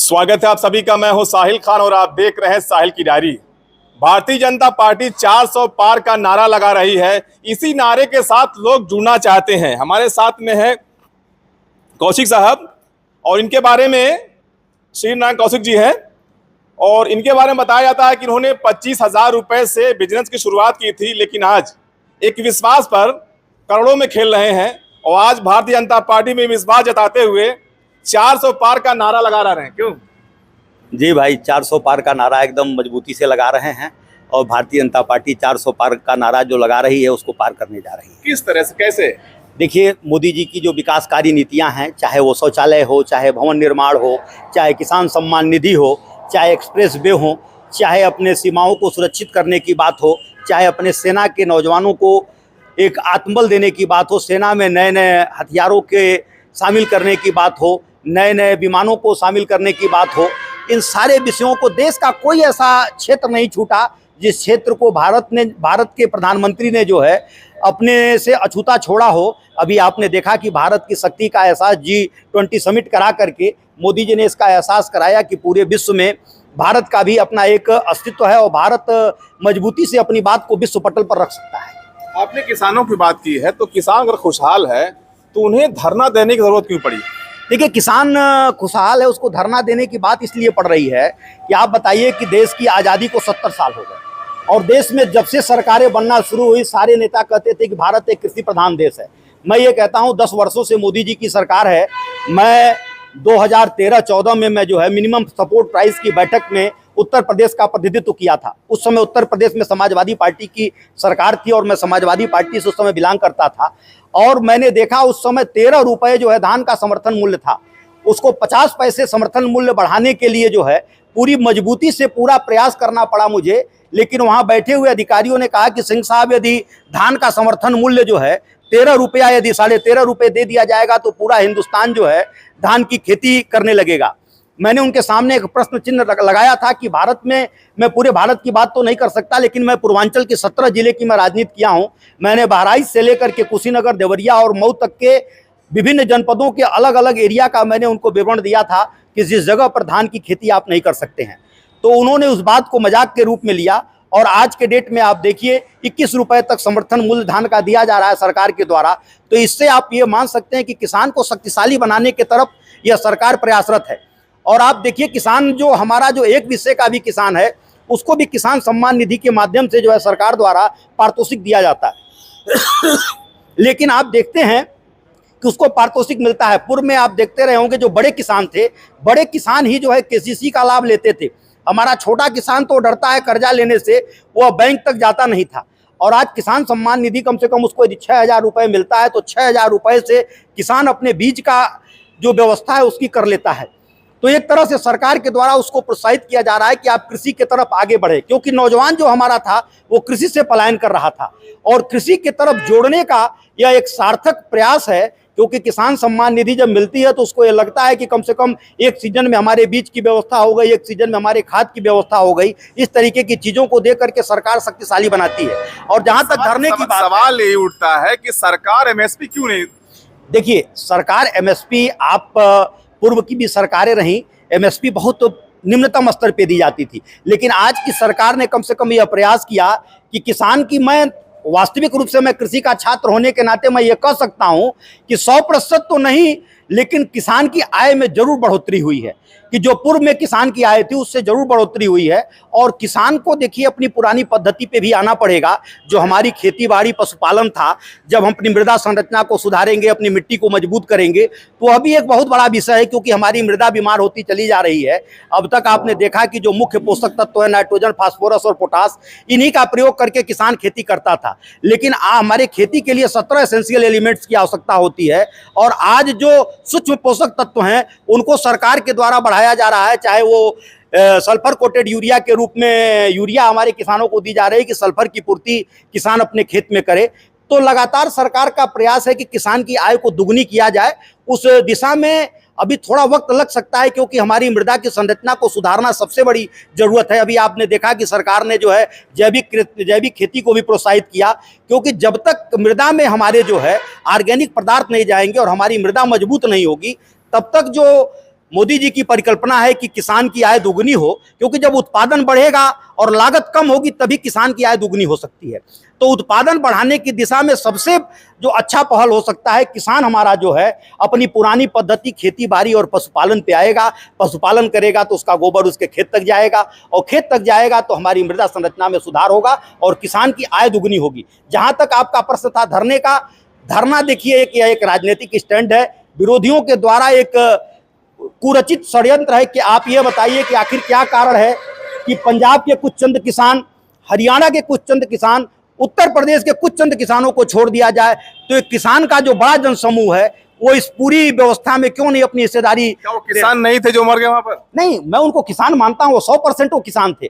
स्वागत है आप सभी का। मैं हूं साहिल खान और आप देख रहे हैं साहिल की डायरी। भारतीय जनता पार्टी 400 पार का नारा लगा रही है। इसी नारे के साथ लोग जुड़ना चाहते हैं। हमारे साथ में है कौशिक साहब और इनके बारे में श्री नारायण कौशिक जी हैं और इनके बारे में बताया जाता है कि इन्होंने 25,000 रुपए से बिजनेस की शुरुआत की थी, लेकिन आज एक विश्वास पर करोड़ों में खेल रहे हैं और आज भारतीय जनता पार्टी में विश्वास जताते हुए 400 पार का नारा लगा रहे हैं। क्यों जी भाई, 400 पार का नारा एकदम मजबूती से लगा रहे हैं और भारतीय जनता पार्टी 400 पार का नारा जो लगा रही है उसको पार करने जा रही है। किस तरह से, कैसे? देखिए, मोदी जी की जो विकासकारी नीतियां हैं, चाहे वो शौचालय हो, चाहे भवन निर्माण हो, चाहे किसान सम्मान निधि हो, चाहे एक्सप्रेस वे हो, चाहे अपने सीमाओं को सुरक्षित करने की बात हो, चाहे अपने सेना के नौजवानों को एक आत्मबल देने की बात हो, सेना में नए नए हथियारों के शामिल करने की बात हो, नए नए विमानों को शामिल करने की बात हो, इन सारे विषयों को देश का कोई ऐसा क्षेत्र नहीं छूटा जिस क्षेत्र को भारत के प्रधानमंत्री ने जो है अपने से अछूता छोड़ा हो। अभी आपने देखा कि भारत की शक्ति का एहसास G20 समिट करा करके मोदी जी ने इसका एहसास कराया कि पूरे विश्व में भारत का भी अपना एक अस्तित्व है और भारत मजबूती से अपनी बात को विश्व पटल पर रख सकता है। आपने किसानों की बात की है, तो किसान अगर खुशहाल है तो उन्हें धरना देने की जरूरत क्यों पड़ी? देखिए, किसान खुशहाल है, उसको धरना देने की बात इसलिए पड़ रही है कि आप बताइए कि देश की आज़ादी को 70 साल हो गए और देश में जब से सरकारें बनना शुरू हुई सारे नेता कहते थे कि भारत एक कृषि प्रधान देश है। मैं ये कहता हूँ 10 वर्षों से मोदी जी की सरकार है। मैं 2013-14 में मैं जो है मिनिमम सपोर्ट प्राइस की बैठक में उत्तर प्रदेश का प्रतिनिधित्व किया था। उस समय उत्तर प्रदेश में समाजवादी पार्टी की सरकार थी और मैं समाजवादी पार्टी से उस समय बिलोंग करता था और मैंने देखा उस समय 13 रुपये जो है धान का समर्थन मूल्य था, उसको 50 पैसे समर्थन मूल्य बढ़ाने के लिए जो है पूरी मजबूती से पूरा प्रयास करना पड़ा मुझे। लेकिन वहाँ बैठे हुए अधिकारियों ने कहा कि सिंह साहब, यदि धान का समर्थन मूल्य जो है 13 रुपया यदि 13.5 रुपये दे दिया जाएगा तो पूरा हिंदुस्तान जो है धान की खेती करने लगेगा। मैंने उनके सामने एक प्रश्न चिन्ह लगाया था कि भारत में, मैं पूरे भारत की बात तो नहीं कर सकता, लेकिन मैं पूर्वांचल के 17 जिले की मैं राजनीति किया हूं। मैंने बहराइच से लेकर के कुशीनगर, देवरिया और मऊ तक के विभिन्न जनपदों के अलग अलग एरिया का मैंने उनको विवरण दिया था कि जिस जगह पर धान की खेती आप नहीं कर सकते हैं। तो उन्होंने उस बात को मजाक के रूप में लिया और आज के डेट में आप देखिए 21 रुपये तक समर्थन मूल्य धान का दिया जा रहा है सरकार के द्वारा। तो इससे आप ये मान सकते हैं कि किसान को शक्तिशाली बनाने की तरफ यह सरकार प्रयासरत है। और आप देखिए, किसान जो हमारा जो एक विषय का भी किसान है उसको भी किसान सम्मान निधि के माध्यम से जो है सरकार द्वारा पारितोषिक दिया जाता है लेकिन आप देखते हैं कि उसको पारितोषिक मिलता है। पूर्व में आप देखते रहे होंगे जो बड़े किसान थे, बड़े किसान ही जो है KCC का लाभ लेते थे। हमारा छोटा किसान तो डरता है कर्जा लेने से, वह बैंक तक जाता नहीं था। और आज किसान सम्मान निधि कम से कम उसको यदि 6,000 रुपये मिलता है तो 6,000 रुपये से किसान अपने बीज का जो व्यवस्था है उसकी कर लेता है। तो एक तरह से सरकार के द्वारा उसको प्रोत्साहित किया जा रहा है कि आप कृषि की तरफ आगे बढ़े, क्योंकि नौजवान जो हमारा था वो कृषि से पलायन कर रहा था और कृषि की तरफ जोड़ने का यह एक सार्थक प्रयास है। क्योंकि किसान सम्मान निधि जब मिलती है तो उसको ये लगता है कि कम से कम एक सीजन में हमारे बीज की व्यवस्था हो गई, एक सीजन में हमारे खाद की व्यवस्था हो गई। इस तरीके की चीजों को देख करके सरकार शक्तिशाली बनाती है। और जहां तक धरने की बात, सवाल ये उठता है कि सरकार MSP क्यों नहीं? देखिए, सरकार MSP, आप पूर्व की भी सरकारें रहीं, MSP बहुत निम्नतम स्तर पे दी जाती थी, लेकिन आज की सरकार ने कम से कम यह प्रयास किया कि किसान की, मैं वास्तविक रूप से मैं कृषि का छात्र होने के नाते मैं ये कह सकता हूं कि 100% तो नहीं, लेकिन किसान की आय में जरूर बढ़ोतरी हुई है कि जो पूर्व में किसान की आय थी उससे जरूर बढ़ोतरी हुई है। और किसान को देखिए अपनी पुरानी पद्धति पे भी आना पड़ेगा। जो हमारी खेती बाड़ी पशुपालन था, जब हम अपनी मृदा संरचना को सुधारेंगे, अपनी मिट्टी को मजबूत करेंगे, तो अभी एक बहुत बड़ा विषय है क्योंकि हमारी मृदा बीमार होती चली जा रही है। अब तक आपने देखा कि जो मुख्य पोषक तत्व है नाइट्रोजन, फास्फोरस और पोटास, इन्हीं का प्रयोग करके किसान खेती करता था। लेकिन हमारे खेती के लिए 17 एसेंशियल एलिमेंट्स की आवश्यकता होती है और आज जो सूक्ष्म पोषक तत्व हैं उनको सरकार के द्वारा बढ़ाया जा रहा है। चाहे वो सल्फर कोटेड यूरिया के रूप में यूरिया हमारे किसानों को दी जा रही है कि सल्फर की पूर्ति किसान अपने खेत में करे। तो लगातार सरकार का प्रयास है कि किसान की आय को दुगनी किया जाए। उस दिशा में अभी थोड़ा वक्त लग सकता है क्योंकि हमारी मृदा की संरचना को सुधारना सबसे बड़ी जरूरत है। अभी आपने देखा कि सरकार ने जो है जैविक खेती को भी प्रोत्साहित किया, क्योंकि जब तक मृदा में हमारे जो है ऑर्गेनिक पदार्थ नहीं जाएंगे और हमारी मृदा मजबूत नहीं होगी, तब तक जो मोदी जी की परिकल्पना है कि किसान की आय दुगनी हो, क्योंकि जब उत्पादन बढ़ेगा और लागत कम होगी तभी किसान की आय दुगनी हो सकती है। तो उत्पादन बढ़ाने की दिशा में सबसे जो अच्छा पहल हो सकता है, किसान हमारा जो है अपनी पुरानी पद्धति खेती बाड़ी और पशुपालन पे आएगा। पशुपालन करेगा तो उसका गोबर उसके खेत तक जाएगा, और खेत तक जाएगा तो हमारी मृदा संरचना में सुधार होगा और किसान की आय दुगनी होगी। जहां तक आपका प्रश्न था धरने का, धरना देखिए कि यह एक राजनीतिक स्टैंड है, विरोधियों के द्वारा एक कुरचित षड्यंत्र है कि आप ये बताइए कि आखिर क्या कारण है कि पंजाब के कुछ चंद किसान, हरियाणा के कुछ चंद किसान, उत्तर प्रदेश के कुछ चंद किसानों को छोड़ दिया जाए, तो एक किसान का जो बड़ा जनसमूह है वो इस पूरी व्यवस्था में क्यों नहीं अपनी हिस्सेदारी। क्या वो किसान नहीं थे जो मर गए वहां पर? नहीं, मैं उनको किसान मानता हूँ, वो 100% वो किसान थे।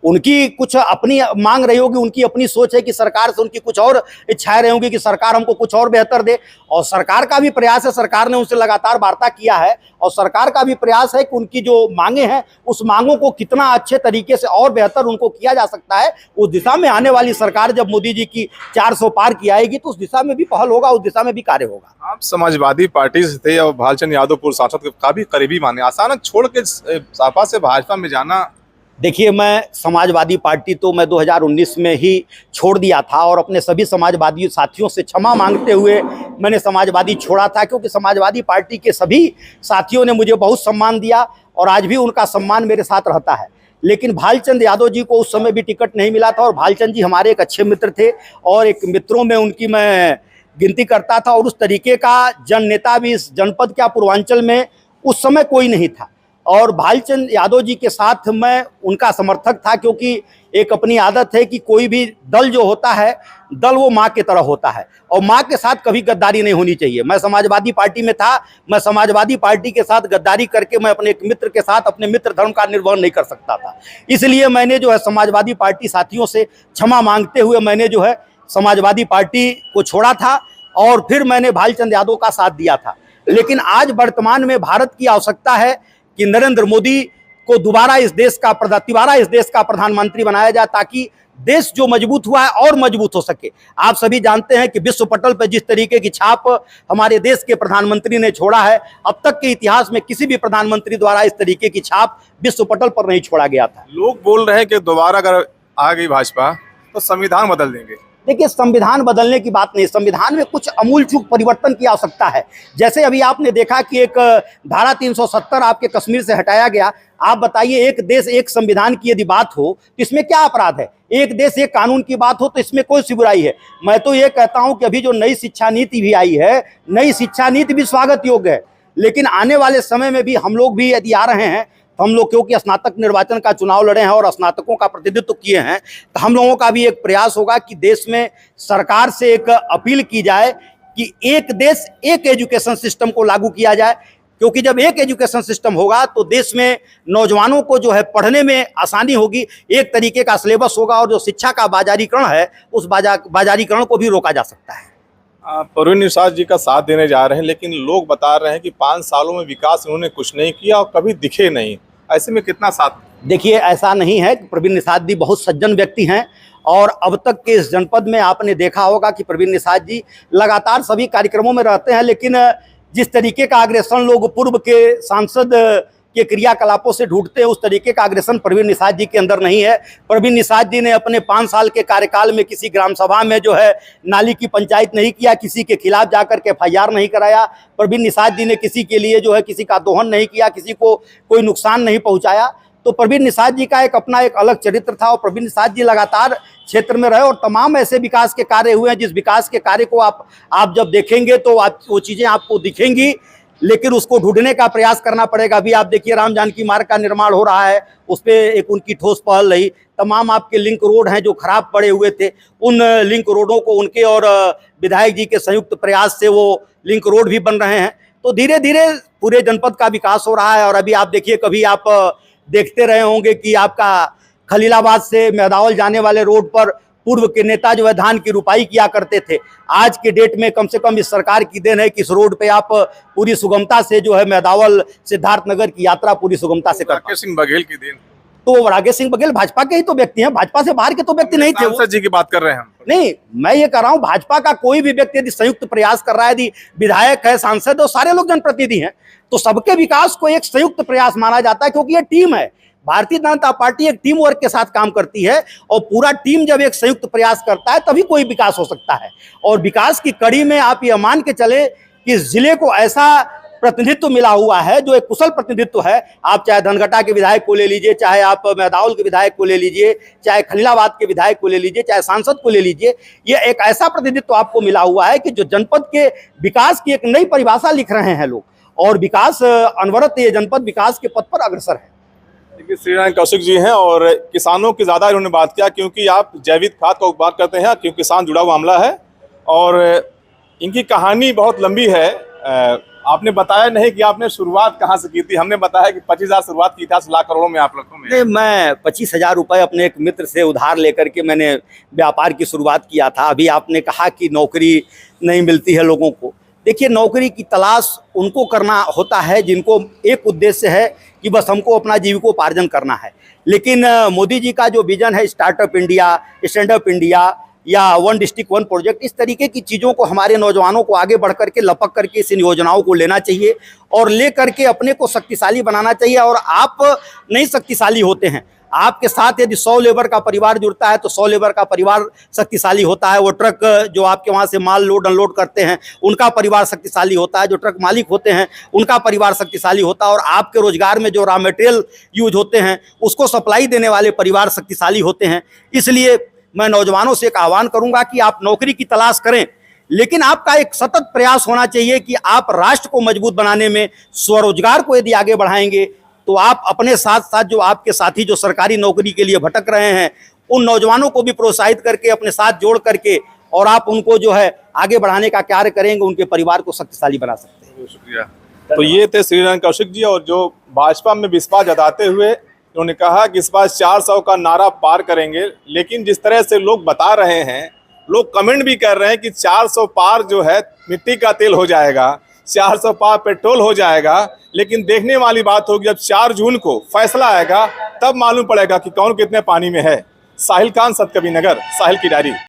उनकी कुछ अपनी मांग रही होगी, उनकी अपनी सोच है कि सरकार से उनकी कुछ और इच्छाएं रही होंगी कि सरकार हमको कुछ और बेहतर दे, और सरकार का भी प्रयास है, सरकार ने उनसे लगातार वार्ता किया है, और सरकार का भी प्रयास है कि उनकी जो मांगे हैं उस मांगों को कितना अच्छे तरीके से और बेहतर उनको किया जा सकता है। उस दिशा में आने वाली सरकार जब मोदी जी की 400 पार की आएगी तो उस दिशा में भी पहल होगा, उस दिशा में भी कार्य होगा। आप समाजवादी पार्टी से थे और भालचंद्र यादव पूर्व सांसद के काफी करीबी माने, अचानक छोड़ के सपा से भाजपा में जाना? देखिए, मैं समाजवादी पार्टी तो मैं 2019 में ही छोड़ दिया था, और अपने सभी समाजवादी साथियों से क्षमा मांगते हुए मैंने समाजवादी छोड़ा था, क्योंकि समाजवादी पार्टी के सभी साथियों ने मुझे बहुत सम्मान दिया और आज भी उनका सम्मान मेरे साथ रहता है। लेकिन भालचंद्र यादव जी को उस समय भी टिकट नहीं मिला था, और भालचंद्र जी हमारे एक अच्छे मित्र थे और एक मित्रों में उनकी मैं गिनती करता था, और उस तरीके का जन नेता भी इस जनपद क्या पूर्वांचल में उस समय कोई नहीं था। और भालचंद्र यादव जी के साथ मैं उनका समर्थक था, क्योंकि एक अपनी आदत है कि कोई भी दल जो होता है, दल वो माँ की तरह होता है, और माँ के साथ कभी गद्दारी नहीं होनी चाहिए। मैं समाजवादी पार्टी में था, मैं समाजवादी पार्टी के साथ गद्दारी करके मैं अपने एक मित्र के साथ अपने मित्र धर्म का निर्वहन नहीं कर सकता था। इसलिए मैंने जो है समाजवादी पार्टी साथियों से क्षमा मांगते हुए मैंने जो है समाजवादी पार्टी को छोड़ा था, और फिर मैंने भालचंद्र यादव का साथ दिया था। लेकिन आज वर्तमान में भारत की आवश्यकता है कि नरेंद्र मोदी को दोबारा इस देश का प्रधानमंत्री बनाया जाए, ताकि देश जो मजबूत हुआ है और मजबूत हो सके। आप सभी जानते हैं कि विश्व पटल पर जिस तरीके की छाप हमारे देश के प्रधानमंत्री ने छोड़ा है, अब तक के इतिहास में किसी भी प्रधानमंत्री द्वारा इस तरीके की छाप विश्व पटल पर नहीं छोड़ा गया था। लोग बोल रहे हैं कि दोबारा अगर आ गई भाजपा तो संविधान बदल देंगे। देखिए, संविधान बदलने की बात नहीं, संविधान में कुछ अमूलचूल परिवर्तन की आवश्यकता है। जैसे अभी आपने देखा कि एक धारा 370 आपके कश्मीर से हटाया गया। आप बताइए, एक देश एक संविधान की यदि बात हो तो इसमें क्या अपराध है? एक देश एक कानून की बात हो तो इसमें कोई सी बुराई है? मैं तो ये कहता हूं कि अभी जो नई शिक्षा नीति भी आई है, नई शिक्षा नीति भी स्वागत योग्य है, लेकिन आने वाले समय में भी हम लोग भी यदि आ रहे हैं, हम लोग क्योंकि स्नातक निर्वाचन का चुनाव लड़े हैं और स्नातकों का प्रतिनिधित्व किए हैं, तो हम लोगों का भी एक प्रयास होगा कि देश में सरकार से एक अपील की जाए कि एक देश एक एजुकेशन सिस्टम को लागू किया जाए, क्योंकि जब एक एजुकेशन सिस्टम होगा तो देश में नौजवानों को जो है पढ़ने में आसानी होगी, एक तरीके का सिलेबस होगा, और जो शिक्षा का बाजारीकरण है उस बाजारीकरण को भी रोका जा सकता है। परवीन निषाद जी का साथ देने जा रहे हैं, लेकिन लोग बता रहे हैं कि 5 सालों में विकास उन्होंने कुछ नहीं किया और कभी दिखे नहीं। ऐसे में कितना साथ? देखिए, ऐसा नहीं है कि प्रवीण निषाद जी बहुत सज्जन व्यक्ति हैं, और अब तक के इस जनपद में आपने देखा होगा कि प्रवीण निषाद जी लगातार सभी कार्यक्रमों में रहते हैं, लेकिन जिस तरीके का अग्रेसन लोग पूर्व के सांसद के क्रियाकलापों से ढूंढते हैं, उस तरीके का अग्रेसन प्रवीण निषाद जी के अंदर नहीं है। प्रवीण निषाद जी ने अपने 5 साल के कार्यकाल में किसी ग्राम सभा में जो है नाली की पंचायत नहीं किया, किसी के खिलाफ जाकर के FIR नहीं कराया। प्रवीण निषाद जी ने किसी के लिए जो है किसी का दोहन नहीं किया, किसी को कोई नुकसान नहीं पहुंचाया। तो प्रवीण निषाद जी का एक अपना एक अलग चरित्र था, और प्रवीण निषाद जी लगातार क्षेत्र में रहे, और तमाम ऐसे विकास के कार्य हुए हैं जिस विकास के कार्य को आप जब देखेंगे तो वो चीज़ें आपको दिखेंगी, लेकिन उसको ढूंढने का प्रयास करना पड़ेगा। अभी आप देखिए, राम जानकी मार्ग का निर्माण हो रहा है, उस पर एक उनकी ठोस पहल रही। तमाम आपके लिंक रोड हैं जो खराब पड़े हुए थे, उन लिंक रोडों को उनके और विधायक जी के संयुक्त प्रयास से वो लिंक रोड भी बन रहे हैं। तो धीरे धीरे पूरे जनपद का विकास हो रहा है। और अभी आप देखिए, कभी आप देखते रहे होंगे कि आपका खलीलाबाद से मेहदावल जाने वाले रोड पर पूर्व के नेता जो है धान की रुपाई किया करते थे। आज के डेट में कम से कम इस सरकार की देन है कि इस रोड पे आप पूरी सुगमता से जो है मेहदावल सिद्धार्थनगर की यात्रा पूरी सुगमता से करते हैं। राकेश सिंह बघेल की देन। तो राकेश सिंह बघेल भाजपा के ही तो व्यक्ति हैं, भाजपा से बाहर के तो व्यक्ति नहीं थे वो। सांसद जी की बात कर रहे हैं हम। नहीं, मैं ये कर रहा हूं भाजपा का कोई भी व्यक्ति यदि संयुक्त प्रयास कर रहा है, यदि विधायक है, सांसद है, सारे लोग जनप्रतिनिधि हैं, तो सबके विकास को एक संयुक्त प्रयास माना जाता है, क्योंकि ये टीम है। भारतीय जनता पार्टी एक टीम वर्क के साथ काम करती है, और पूरा टीम जब एक संयुक्त प्रयास करता है तभी कोई विकास हो सकता है। और विकास की कड़ी में आप ये मान के चले कि जिले को ऐसा प्रतिनिधित्व मिला हुआ है जो एक कुशल प्रतिनिधित्व है। आप चाहे धनघटा के विधायक को ले लीजिए, चाहे आप मेहदाउल के विधायक को ले लीजिए, चाहे खलीलाबाद के विधायक को ले लीजिए, चाहे सांसद को ले लीजिए, ये एक ऐसा प्रतिनिधित्व आपको मिला हुआ है कि जो जनपद के विकास की एक नई परिभाषा लिख रहे हैं लोग, और विकास अनवरत ये जनपद विकास के पथ पर अग्रसर है। देखिए, श्रीनारायण कौशिक जी हैं और किसानों की ज़्यादा इन्होंने बात किया, क्योंकि आप जैविक खाद का उपयोग करते हैं, क्योंकि किसान जुड़ा हुआ मामला है और इनकी कहानी बहुत लंबी है। आपने बताया नहीं कि आपने शुरुआत कहाँ से की थी। हमने बताया कि 25,000 शुरुआत की था, लाख करोड़ों में आप लाखों में। नहीं, मैं 25,000 रुपये अपने एक मित्र से उधार लेकर के मैंने व्यापार की शुरुआत किया था। अभी आपने कहा कि नौकरी नहीं मिलती है लोगों को। देखिए, नौकरी की तलाश उनको करना होता है जिनको एक उद्देश्य है कि बस हमको अपना जीविकोपार्जन करना है। लेकिन मोदी जी का जो विजन है, startup India, stand up India या वन डिस्ट्रिक्ट वन प्रोजेक्ट, इस तरीके की चीज़ों को हमारे नौजवानों को आगे बढ़ करके लपक करके इस इन योजनाओं को लेना चाहिए और ले करके अपने को शक्तिशाली बनाना चाहिए। और आप नहीं शक्तिशाली होते हैं, आपके साथ यदि 100 लेबर का परिवार जुड़ता है तो 100 लेबर का परिवार शक्तिशाली होता है। वो ट्रक जो आपके वहाँ से माल लोड अनलोड करते हैं उनका परिवार शक्तिशाली होता है, जो ट्रक मालिक होते हैं उनका परिवार शक्तिशाली होता है, और आपके रोजगार में जो रॉ मटेरियल यूज होते हैं उसको सप्लाई देने वाले परिवार शक्तिशाली होते हैं। इसलिए मैं नौजवानों से एक आह्वान करूंगा कि आप नौकरी की तलाश करें, लेकिन आपका एक सतत प्रयास होना चाहिए कि आप राष्ट्र को मजबूत बनाने में स्वरोजगार को यदि आगे बढ़ाएंगे तो आप अपने साथ साथ जो आपके साथी जो सरकारी नौकरी के लिए भटक रहे हैं उन नौजवानों को भी प्रोत्साहित करके अपने साथ जोड़ करके और आप उनको जो है आगे बढ़ाने का कार्य करेंगे, उनके परिवार को शक्तिशाली बना सकते हैं। बहुत शुक्रिया। तो ये थे श्रीनारायण कौशिक जी, और जो भाजपा में विश्वास जताते हुए उन्होंने कहा कि इस बार 400 का नारा पार करेंगे। लेकिन जिस तरह से लोग बता रहे हैं, लोग कमेंट भी कर रहे हैं कि 400 पार जो है मिट्टी का तेल हो जाएगा, 400 पार पेट्रोल हो जाएगा। लेकिन देखने वाली बात होगी जब 4 जून को फैसला आएगा, तब मालूम पड़ेगा कि कौन कितने पानी में है। साहिल खान, सतकबीरनगर, साहिल की डायरी।